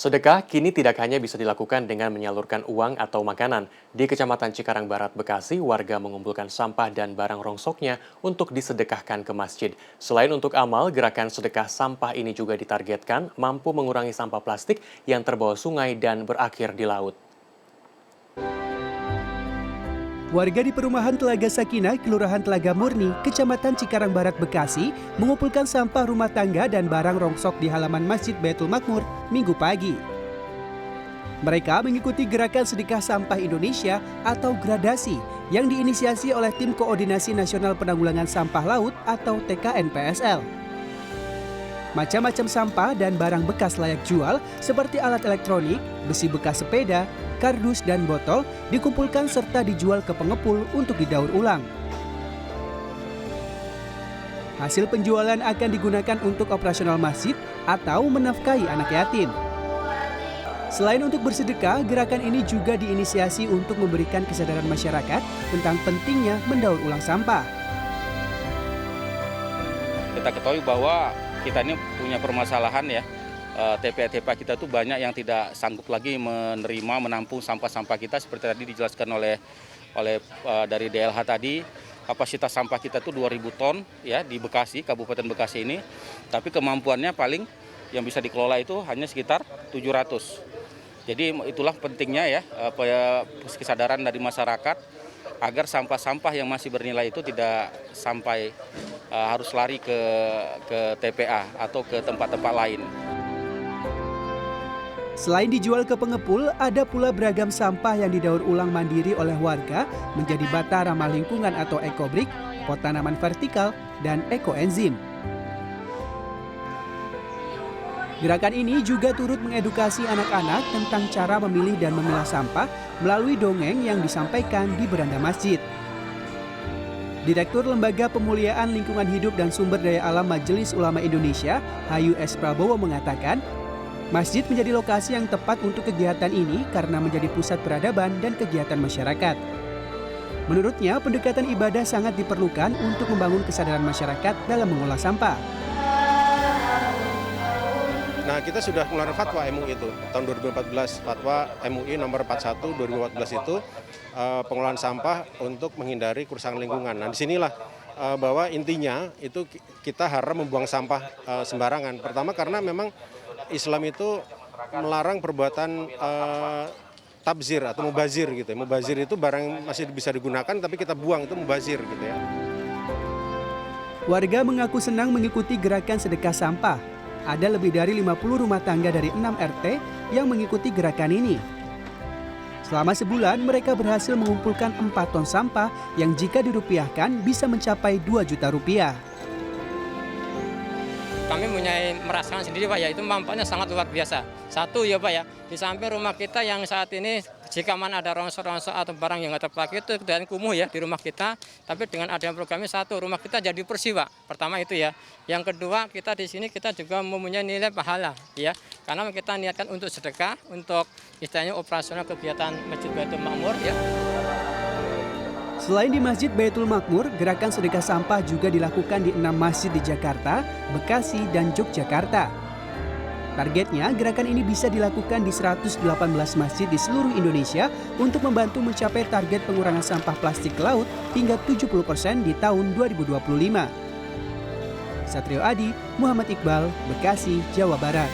Sedekah kini tidak hanya bisa dilakukan dengan menyalurkan uang atau makanan. Di Kecamatan Cikarang Barat, Bekasi, warga mengumpulkan sampah dan barang rongsoknya untuk disedekahkan ke masjid. Selain untuk amal, gerakan sedekah sampah ini juga ditargetkan mampu mengurangi sampah plastik yang terbawa sungai dan berakhir di laut. Warga di perumahan Telaga Sakinah, Kelurahan Telaga Murni, Kecamatan Cikarang Barat, Bekasi, mengumpulkan sampah rumah tangga dan barang rongsok di halaman Masjid Baitul Makmur Minggu pagi. Mereka mengikuti gerakan sedekah sampah Indonesia atau gradasi yang diinisiasi oleh Tim Koordinasi Nasional Penanggulangan Sampah Laut atau TKNPSL. Macam-macam sampah dan barang bekas layak jual seperti alat elektronik, besi bekas sepeda, kardus dan botol dikumpulkan serta dijual ke pengepul untuk didaur ulang. Hasil penjualan akan digunakan untuk operasional masjid atau menafkahi anak yatim. Selain untuk bersedekah, gerakan ini juga diinisiasi untuk memberikan kesadaran masyarakat tentang pentingnya mendaur ulang sampah. Kita ketahui bahwa kita ini punya permasalahan ya, TPA-TPA kita tuh banyak yang tidak sanggup lagi menampung sampah-sampah kita seperti tadi dijelaskan oleh dari DLH tadi. Kapasitas sampah kita tuh 2.000 ton ya di Bekasi, Kabupaten Bekasi ini. Tapi kemampuannya paling yang bisa dikelola itu hanya sekitar 700. Jadi itulah pentingnya ya kesadaran dari masyarakat agar sampah-sampah yang masih bernilai itu tidak sampai harus lari ke TPA atau ke tempat-tempat lain. Selain dijual ke pengepul, ada pula beragam sampah yang didaur ulang mandiri oleh warga menjadi bata ramah lingkungan atau ekobrik, pot tanaman vertikal, dan ekoenzim. Gerakan ini juga turut mengedukasi anak-anak tentang cara memilih dan memilah sampah melalui dongeng yang disampaikan di beranda masjid. Direktur Lembaga Pemuliaan Lingkungan Hidup dan Sumber Daya Alam Majelis Ulama Indonesia, Hayu S. Prabowo mengatakan, masjid menjadi lokasi yang tepat untuk kegiatan ini karena menjadi pusat peradaban dan kegiatan masyarakat. Menurutnya, pendekatan ibadah sangat diperlukan untuk membangun kesadaran masyarakat dalam mengolah sampah. Nah, kita sudah mengeluarkan fatwa MUI itu tahun 2014, fatwa MUI nomor 41 2014 itu pengelolaan sampah untuk menghindari kerusakan lingkungan. Nah, disinilah bahwa intinya itu kita haram membuang sampah sembarangan. Pertama karena memang Islam itu melarang perbuatan tabzir atau mubazir gitu. Mubazir itu barang masih bisa digunakan tapi kita buang, itu mubazir gitu ya. Warga mengaku senang mengikuti gerakan sedekah sampah. Ada lebih dari 50 rumah tangga dari 6 RT yang mengikuti gerakan ini. Selama sebulan, mereka berhasil mengumpulkan 4 ton sampah yang jika dirupiahkan bisa mencapai 2 juta rupiah. Kami merasakan sendiri Pak ya, itu manfaatnya sangat luar biasa. Satu ya Pak ya, di samping rumah kita yang saat ini jika mana ada rongsok-rongsok atau barang yang nggak terpakai itu dan kumuh ya di rumah kita. Tapi dengan adanya programnya satu, rumah kita jadi bersih Pak. Pertama itu ya. Yang kedua kita di sini kita juga mempunyai nilai pahala ya. Karena kita niatkan untuk sedekah, untuk istilahnya operasional kegiatan Masjid Baitul Makmur ya. Selain di Masjid Baitul Makmur, gerakan sedekah sampah juga dilakukan di 6 masjid di Jakarta, Bekasi, dan Yogyakarta. Targetnya, gerakan ini bisa dilakukan di 118 masjid di seluruh Indonesia untuk membantu mencapai target pengurangan sampah plastik ke laut hingga 70% di tahun 2025. Satrio Adi, Muhammad Iqbal, Bekasi, Jawa Barat.